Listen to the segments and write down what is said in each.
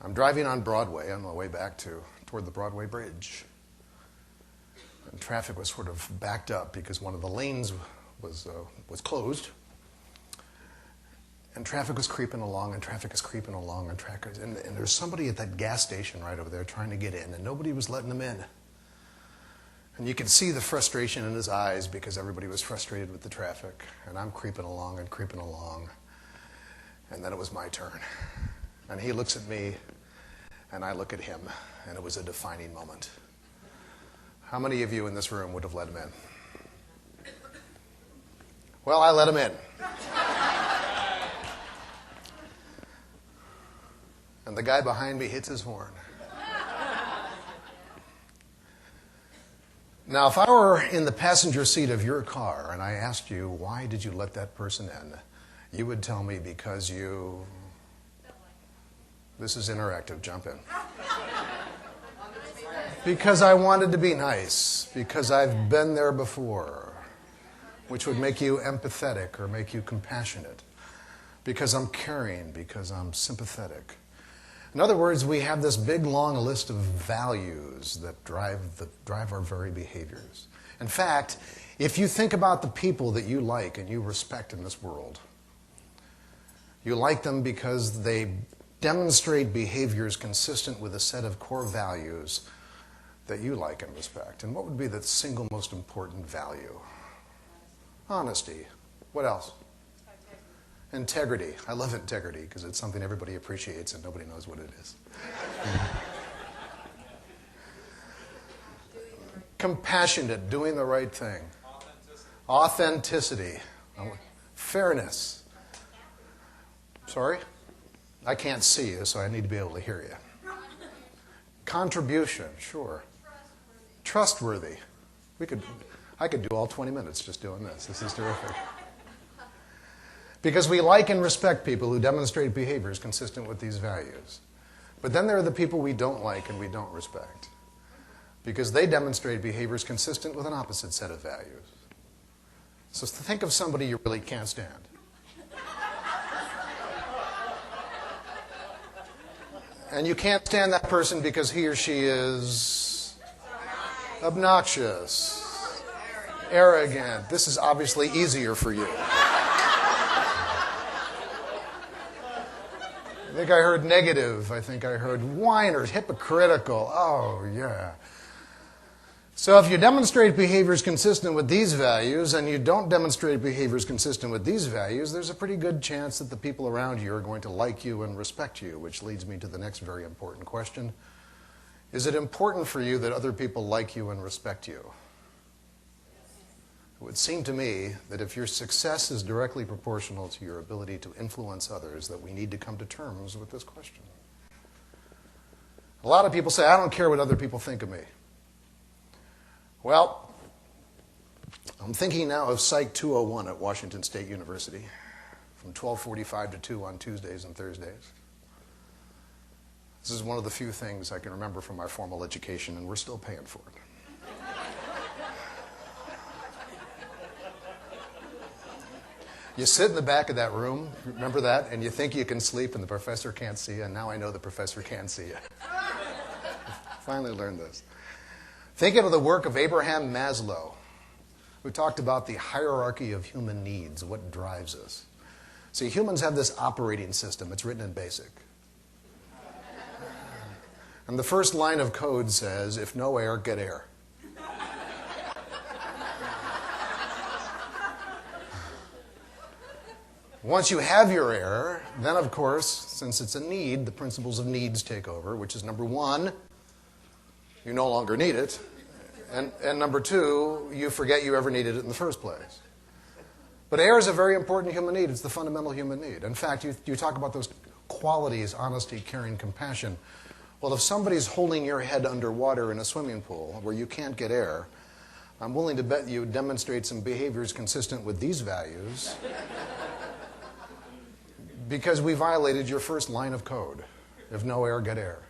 I'm driving on Broadway on my way back toward the Broadway Bridge. And traffic was sort of backed up because one of the lanes was closed. And traffic was creeping along, and traffic is creeping along, and there's somebody at that gas station right over there trying to get in, and nobody was letting them in. And you could see the frustration in his eyes because everybody was frustrated with the traffic. And I'm creeping along and creeping along. And then it was my turn. And he looks at me, and I look at him, and it was a defining moment. How many of you in this room would have let him in? Well, I let him in. And the guy behind me hits his horn. Now, if I were in the passenger seat of your car and I asked you, why did you let that person in? You would tell me because you... This is interactive, jump in. Because I wanted to be nice, because I've been there before, which would make you empathetic or make you compassionate, because I'm caring, because I'm sympathetic. In other words, we have this big, long list of values that drive our very behaviors. In fact, if you think about the people that you like and you respect in this world, you like them because they demonstrate behaviors consistent with a set of core values that you like and respect. And what would be the single most important value? Honesty. What else? Integrity. I love integrity because it's something everybody appreciates and nobody knows what it is. Compassionate, doing the right thing. Authenticity. Fairness. Sorry? I can't see you, so I need to be able to hear you. Contribution, sure. Trustworthy. I could do all 20 minutes just doing this. This is terrific. Because we like and respect people who demonstrate behaviors consistent with these values. But then there are the people we don't like and we don't respect. Because they demonstrate behaviors consistent with an opposite set of values. So think of somebody you really can't stand. And you can't stand that person because he or she is obnoxious, arrogant. This is obviously easier for you. I think I heard negative. I think I heard whiner, hypocritical. Oh, yeah. So if you demonstrate behaviors consistent with these values and you don't demonstrate behaviors consistent with these values, there's a pretty good chance that the people around you are going to like you and respect you, which leads me to the next very important question. Is it important for you that other people like you and respect you? It would seem to me that if your success is directly proportional to your ability to influence others, that we need to come to terms with this question. A lot of people say, I don't care what other people think of me. Well, I'm thinking now of Psych 201 at Washington State University from 12:45 to 2 on Tuesdays and Thursdays. This is one of the few things I can remember from my formal education, and we're still paying for it. You sit in the back of that room, remember that, and you think you can sleep and the professor can't see you, and now I know the professor can see you. Finally learned this. Think of the work of Abraham Maslow, who talked about the hierarchy of human needs, what drives us. See, humans have this operating system. It's written in BASIC. And the first line of code says, if no air, get air. Once you have your air, then of course, since it's a need, the principles of needs take over, which is number one, you no longer need it, and number two, you forget you ever needed it in the first place. But air is a very important human need. It's the fundamental human need. In fact, you talk about those qualities, honesty, caring, compassion. Well, if somebody's holding your head underwater in a swimming pool where you can't get air, I'm willing to bet you demonstrate some behaviors consistent with these values because we violated your first line of code. If no air, get air.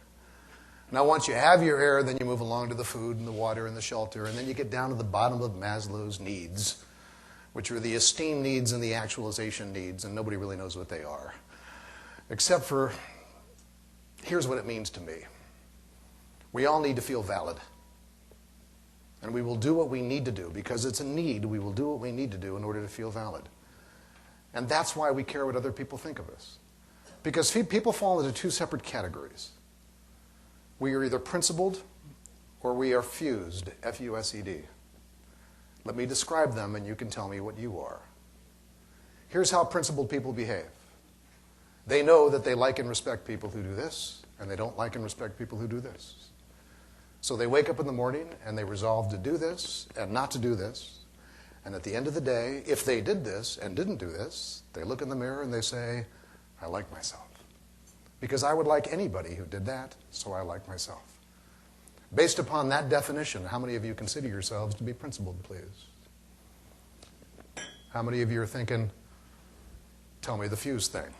Now, once you have your air, then you move along to the food and the water and the shelter, and then you get down to the bottom of Maslow's needs, which are the esteem needs and the actualization needs, and nobody really knows what they are, except for Here's what it means to me. We all need to feel valid. And we will do what we need to do. Because it's a need, we will do what we need to do in order to feel valid. And that's why we care what other people think of us. Because people fall into two separate categories. We are either principled or we are fused, F-U-S-E-D. Let me describe them and you can tell me what you are. Here's how principled people behave. They know that they like and respect people who do this, and they don't like and respect people who do this. So they wake up in the morning and they resolve to do this and not to do this. And at the end of the day, if they did this and didn't do this, they look in the mirror and they say, I like myself. Because I would like anybody who did that, so I like myself. Based upon that definition, how many of you consider yourselves to be principled, please? How many of you are thinking, tell me the fuse thing?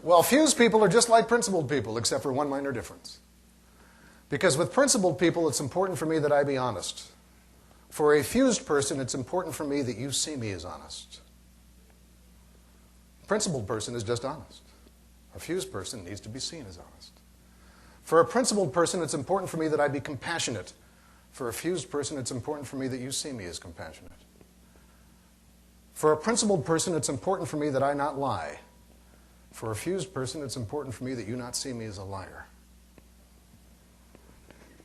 Well, fused people are just like principled people, except for one minor difference. Because with principled people, it's important for me that I be honest. For a fused person, it's important for me that you see me as honest. A principled person is just honest. A fused person needs to be seen as honest. For a principled person, it's important for me that I be compassionate. For a fused person, it's important for me that you see me as compassionate. For a principled person, it's important for me that I not lie. For a fused person, it's important for me that you not see me as a liar.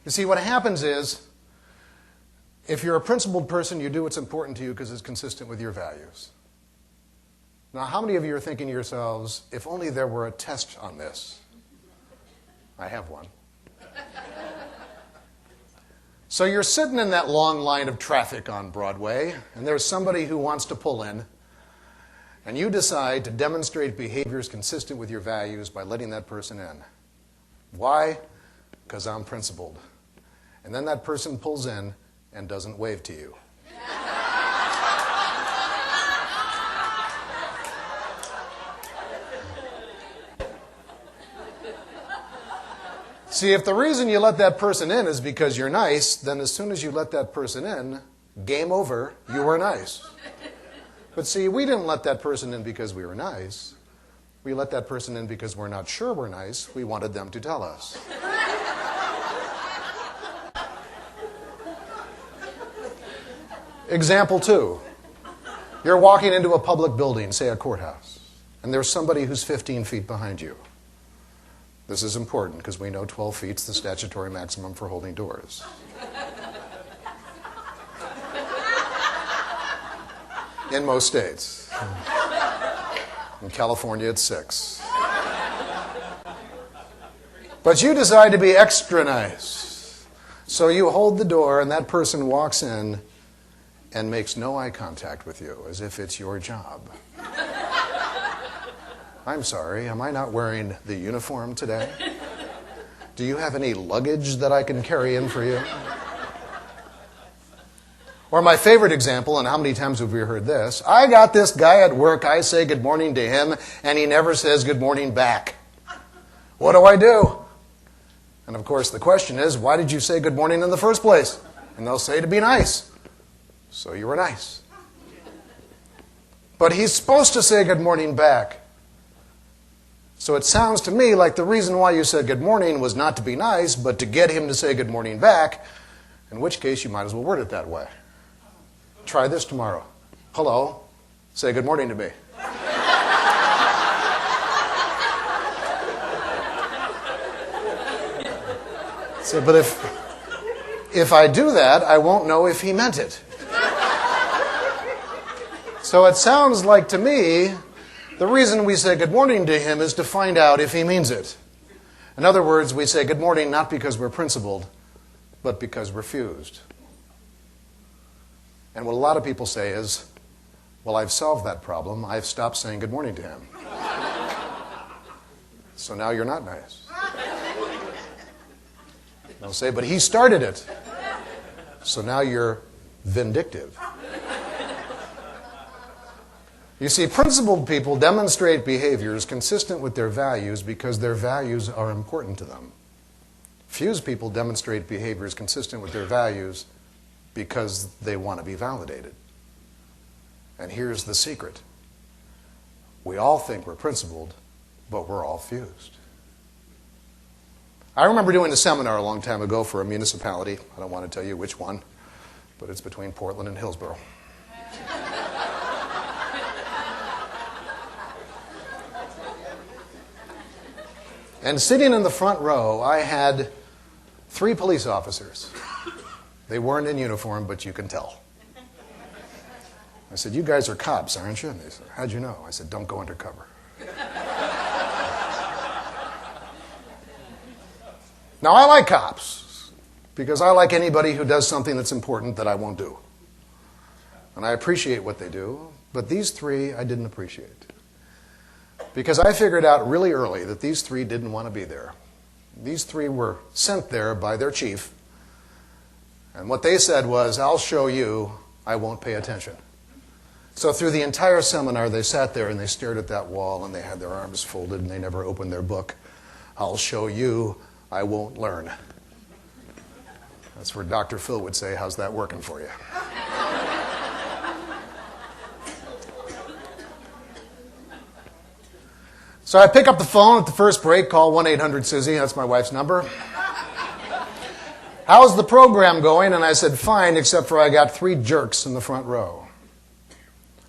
You see, what happens is, if you're a principled person, you do what's important to you because it's consistent with your values. Now, how many of you are thinking to yourselves, if only there were a test on this? I have one. So you're sitting in that long line of traffic on Broadway, and there's somebody who wants to pull in, and you decide to demonstrate behaviors consistent with your values by letting that person in. Why? Because I'm principled. And then that person pulls in and doesn't wave to you. See, if the reason you let that person in is because you're nice, then as soon as you let that person in, game over, you were nice. But see, we didn't let that person in because we were nice. We let that person in because we're not sure we're nice. We wanted them to tell us. Example 2. You're walking into a public building, say a courthouse, and there's somebody who's 15 feet behind you. This is important because we know 12 feet is the statutory maximum for holding doors. In most states. In California, it's 6. But you decide to be extra nice. So you hold the door, and that person walks in and makes no eye contact with you, as if it's your job. I'm sorry, am I not wearing the uniform today? Do you have any luggage that I can carry in for you? Or my favorite example, and how many times have we heard this? I got this guy at work, I say good morning to him, and he never says good morning back. What do I do? And of course the question is, why did you say good morning in the first place? And they'll say to be nice. So you were nice. But he's supposed to say good morning back. So it sounds to me like the reason why you said good morning was not to be nice, but to get him to say good morning back, in which case you might as well word it that way. Try this tomorrow. Hello, say good morning to me. So, but if I do that, I won't know if he meant it. So it sounds like to me, the reason we say good morning to him is to find out if he means it. In other words, we say good morning not because we're principled, but because we're fused. And what a lot of people say is, well, I've solved that problem. I've stopped saying good morning to him. So now you're not nice. They'll say, but he started it. So now you're vindictive. You see, principled people demonstrate behaviors consistent with their values because their values are important to them. Fused people demonstrate behaviors consistent with their values because they want to be validated. And here's the secret. We all think we're principled, but we're all fused. I remember doing a seminar a long time ago for a municipality. I don't want to tell you which one, but it's between Portland and Hillsborough. And sitting in the front row, I had 3 police officers. They weren't in uniform, but you can tell. I said, "You guys are cops, aren't you?" And they said, "How'd you know?" I said, "Don't go undercover." Now, I like cops because I like anybody who does something that's important that I won't do. And I appreciate what they do, but these 3 I didn't appreciate. Because I figured out really early that these 3 didn't want to be there. These 3 were sent there by their chief. And what they said was, "I'll show you, I won't pay attention." So through the entire seminar, they sat there and they stared at that wall and they had their arms folded and they never opened their book. "I'll show you, I won't learn." That's where Dr. Phil would say, "How's that working for you?" So I pick up the phone at the first break, call 1-800-SUSY, that's my wife's number. "How's the program going?" And I said, "Fine, except for I got 3 jerks in the front row."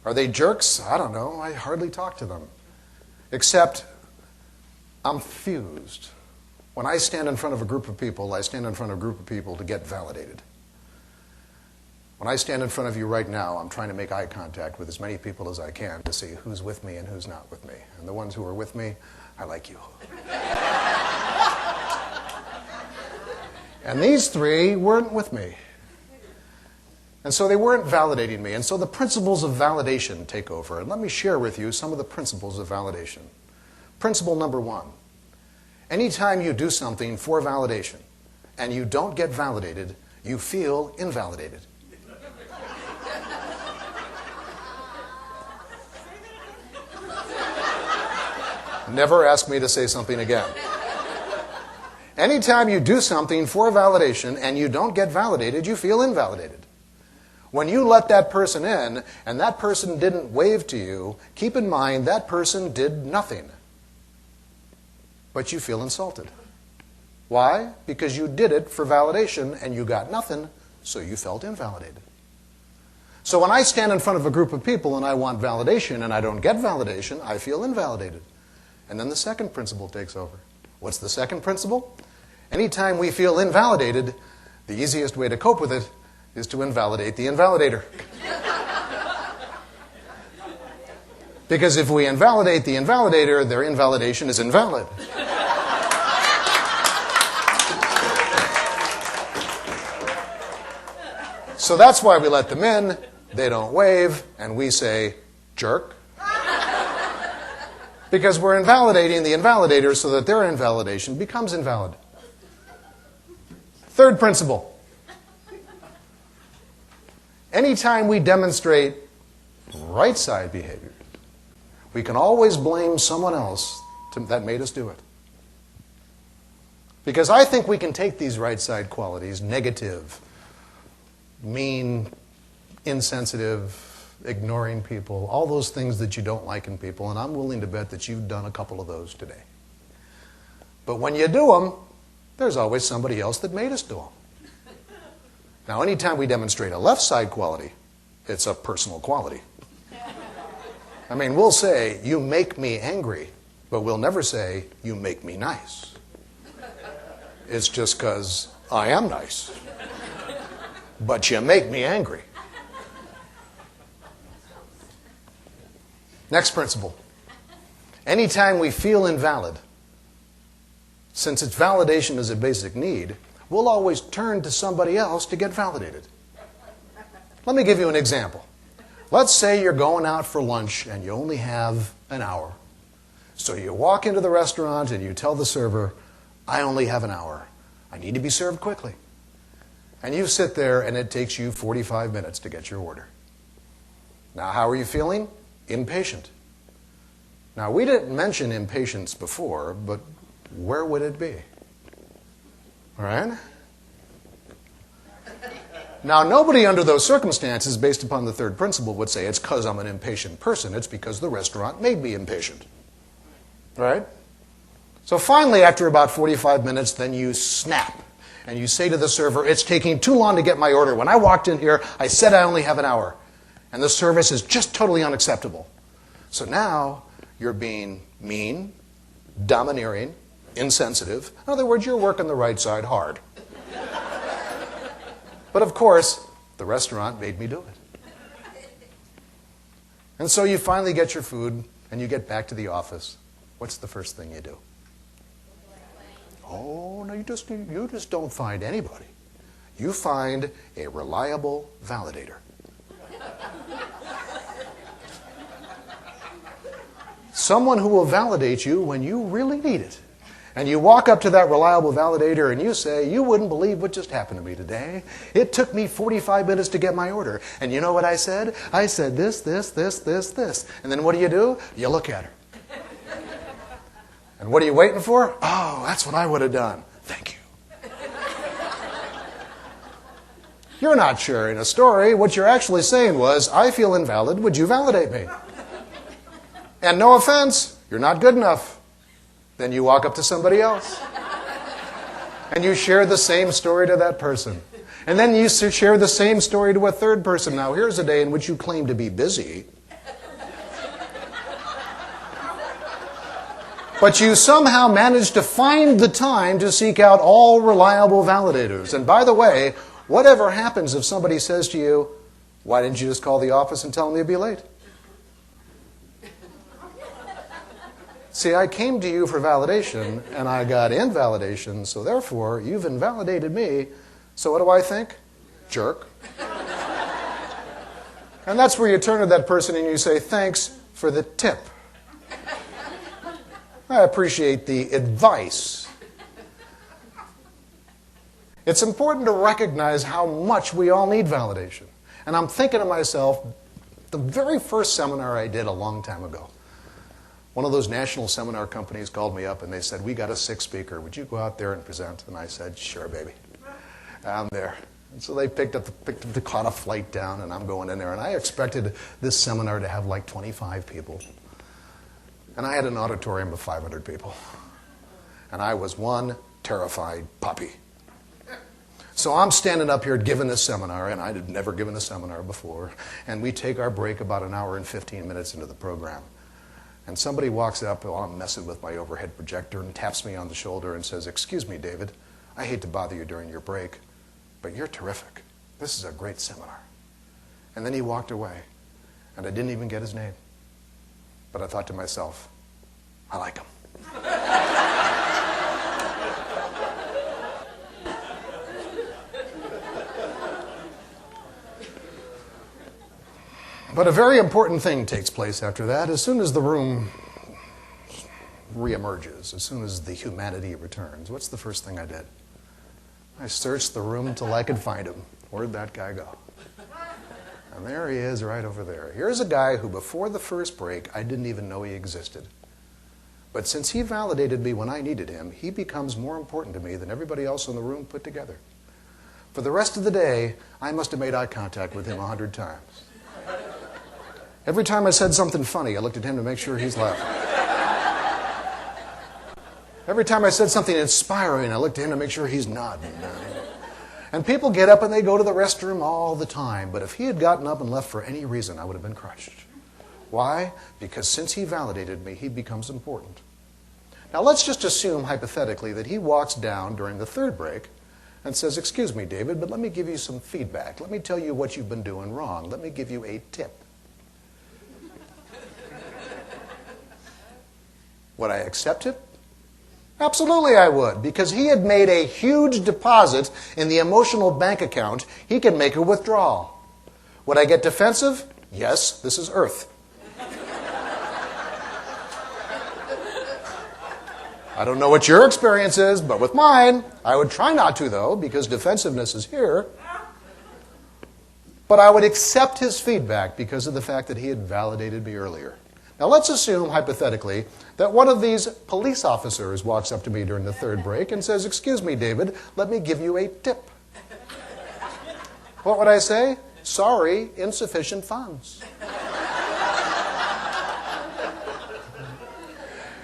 Are they jerks? I don't know. I hardly talk to them. Except I'm fused. When I stand in front of a group of people, I stand in front of a group of people to get validated. When I stand in front of you right now, I'm trying to make eye contact with as many people as I can to see who's with me and who's not with me. And the ones who are with me, I like you. And these 3 weren't with me. And so they weren't validating me. And so the principles of validation take over. And let me share with you some of the principles of validation. Principle number 1. Anytime you do something for validation and you don't get validated, you feel invalidated. Never ask me to say something again. Anytime you do something for validation and you don't get validated, you feel invalidated. When you let that person in and that person didn't wave to you, keep in mind that person did nothing. But you feel insulted. Why? Because you did it for validation and you got nothing, so you felt invalidated. So when I stand in front of a group of people and I want validation and I don't get validation, I feel invalidated. And then the second principle takes over. What's the second principle? Anytime we feel invalidated, the easiest way to cope with it is to invalidate the invalidator. Because if we invalidate the invalidator, their invalidation is invalid. So that's why we let them in, they don't wave, and we say, "Jerk." Because we're invalidating the invalidator so that their invalidation becomes invalid. Third principle. Anytime we demonstrate right side behavior, we can always blame someone else that made us do it. Because I think we can take these right side qualities, negative, mean, insensitive, ignoring people, all those things that you don't like in people, and I'm willing to bet that you've done a couple of those today. But when you do them, there's always somebody else that made us do them. Now, anytime we demonstrate a left side quality, it's a personal quality. I mean, we'll say, "You make me angry," but we'll never say, "You make me nice." It's just because I am nice. But you make me angry. Next principle. Anytime we feel invalid, since its validation is a basic need, we'll always turn to somebody else to get validated. Let me give you an example. Let's say you're going out for lunch and you only have an hour. So you walk into the restaurant and you tell the server, "I only have an hour. I need to be served quickly." And you sit there and it takes you 45 minutes to get your order. Now, how are you feeling? Impatient. Now, we didn't mention impatience before, but where would it be? All right? Now, nobody under those circumstances, based upon the third principle, would say it's because I'm an impatient person. It's because the restaurant made me impatient. Right? So finally, after about 45 minutes, then you snap. And you say to the server, it's taking too long to get my order. When I walked in here, I said I only have an hour. And the service is just totally unacceptable. So now you're being mean, domineering, insensitive. In other words, you're working the right side hard. But of course, the restaurant made me do it. And so you finally get your food and you get back to the office. What's the first thing you do? Oh, no, you just don't find anybody. You find a reliable validator. Someone who will validate you when you really need it. And you walk up to that reliable validator and you say, you wouldn't believe what just happened to me today. It took me 45 minutes to get my order. And you know what I said? I said this. And then what do? You look at her. And what are you waiting for? Oh, that's what I would have done. Thank you. You're not sharing a story. What you're actually saying was, I feel invalid. Would you validate me? And no offense, you're not good enough. Then you walk up to somebody else. And you share the same story to that person. And then you share the same story to a third person. Now, here's a day in which you claim to be busy. But you somehow manage to find the time to seek out all reliable validators. And by the way, whatever happens if somebody says to you, why didn't you just call the office and tell them you'd be late? See, I came to you for validation, and I got invalidation, so therefore, you've invalidated me. So what do I think? Jerk. And that's where you turn to that person and you say, thanks for the tip. I appreciate the advice. It's important to recognize how much we all need validation. And I'm thinking to myself, the very first seminar I did a long time ago, one of those national seminar companies called me up and they said, we got a sick speaker. Would you go out there and present? And I said, sure, baby. I'm there. And so they caught a flight down and I'm going in there. And I expected this seminar to have like 25 people. And I had an auditorium of 500 people. And I was one terrified puppy. So I'm standing up here giving this seminar, and I had never given a seminar before. And we take our break about an hour and 15 minutes into the program. And somebody walks up while I'm messing with my overhead projector and taps me on the shoulder and says, excuse me, David, I hate to bother you during your break, but you're terrific. This is a great seminar. And then he walked away, and I didn't even get his name. But I thought to myself, I like him. But a very important thing takes place after that. As soon as the room reemerges, as soon as the humanity returns, what's the first thing I did? I searched the room until I could find him. Where'd that guy go? And there he is right over there. Here's a guy who before the first break, I didn't even know he existed. But since he validated me when I needed him, he becomes more important to me than everybody else in the room put together. For the rest of the day, I must have made eye contact with him 100 times. Every time I said something funny, I looked at him to make sure he's laughing. Every time I said something inspiring, I looked at him to make sure he's nodding. And people get up and they go to the restroom all the time. But if he had gotten up and left for any reason, I would have been crushed. Why? Because since he validated me, he becomes important. Now let's just assume, hypothetically, that he walks down during the third break and says, excuse me, David, but let me give you some feedback. Let me tell you what you've been doing wrong. Let me give you a tip. Would I accept it? Absolutely I would, because he had made a huge deposit in the emotional bank account. He could make a withdrawal. Would I get defensive? Yes, this is Earth. I don't know what your experience is, but with mine, I would try not to, though, because defensiveness is here. But I would accept his feedback because of the fact that he had validated me earlier. Now let's assume, hypothetically, that one of these police officers walks up to me during the third break and says, excuse me, David, let me give you a tip. What would I say? Sorry, insufficient funds.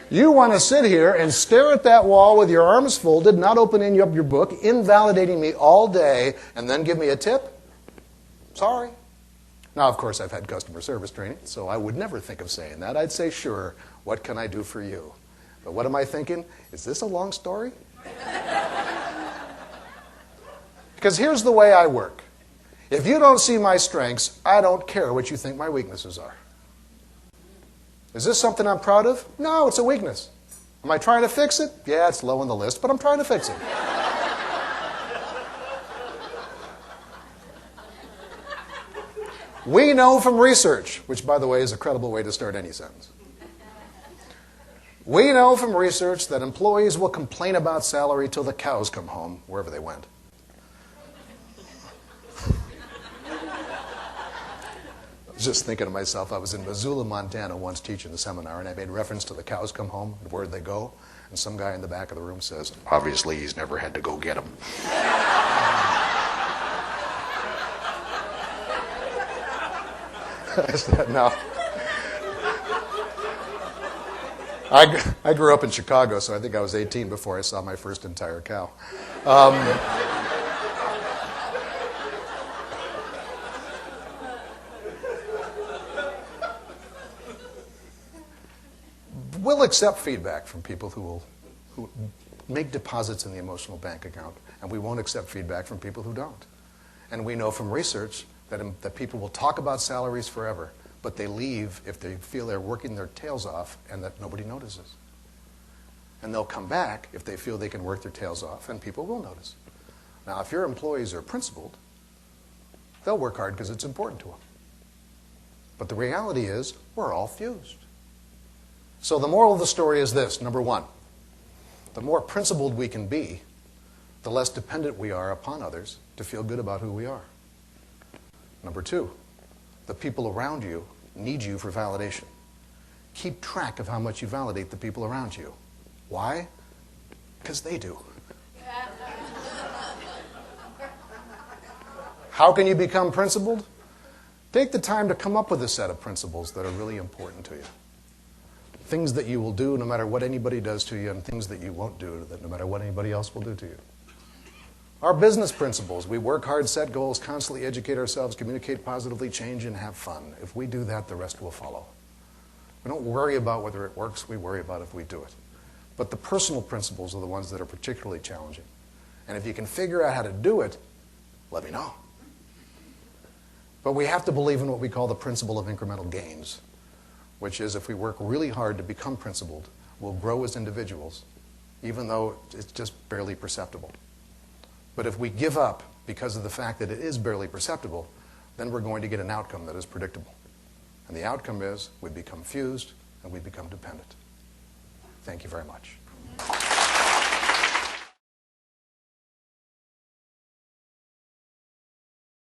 You want to sit here and stare at that wall with your arms folded, not opening up your book, invalidating me all day, and then give me a tip? Sorry. Now, of course, I've had customer service training, so I would never think of saying that. I'd say, sure, what can I do for you? But what am I thinking? Is this a long story? Because here's the way I work. If you don't see my strengths, I don't care what you think my weaknesses are. Is this something I'm proud of? No, it's a weakness. Am I trying to fix it? Yeah, it's low on the list, but I'm trying to fix it. We know from research, which, by the way, is a credible way to start any sentence. We know from research that employees will complain about salary till the cows come home, wherever they went. I was just thinking to myself, I was in Missoula, Montana once teaching a seminar, and I made reference to the cows come home and where'd they go. And some guy in the back of the room says, obviously he's never had to go get them. I said, no. I grew up in Chicago, so I think I was 18 before I saw my first entire cow. We'll accept feedback from people who make deposits in the emotional bank account, and we won't accept feedback from people who don't. And we know from research that people will talk about salaries forever, but they leave if they feel they're working their tails off and that nobody notices. And they'll come back if they feel they can work their tails off, and people will notice. Now, if your employees are principled, they'll work hard because it's important to them. But the reality is, we're all fused. So the moral of the story is this. Number one, the more principled we can be, the less dependent we are upon others to feel good about who we are. Number two, the people around you need you for validation. Keep track of how much you validate the people around you. Why? Because they do. How can you become principled? Take the time to come up with a set of principles that are really important to you. Things that you will do no matter what anybody does to you, and things that you won't do that no matter what anybody else will do to you. Our business principles: we work hard, set goals, constantly educate ourselves, communicate positively, change, and have fun. If we do that, the rest will follow. We don't worry about whether it works, we worry about if we do it. But the personal principles are the ones that are particularly challenging. And if you can figure out how to do it, let me know. But we have to believe in what we call the principle of incremental gains, which is if we work really hard to become principled, we'll grow as individuals, even though it's just barely perceptible. But if we give up because of the fact that it is barely perceptible, then we're going to get an outcome that is predictable. And the outcome is we become fused and we become dependent. Thank you very much.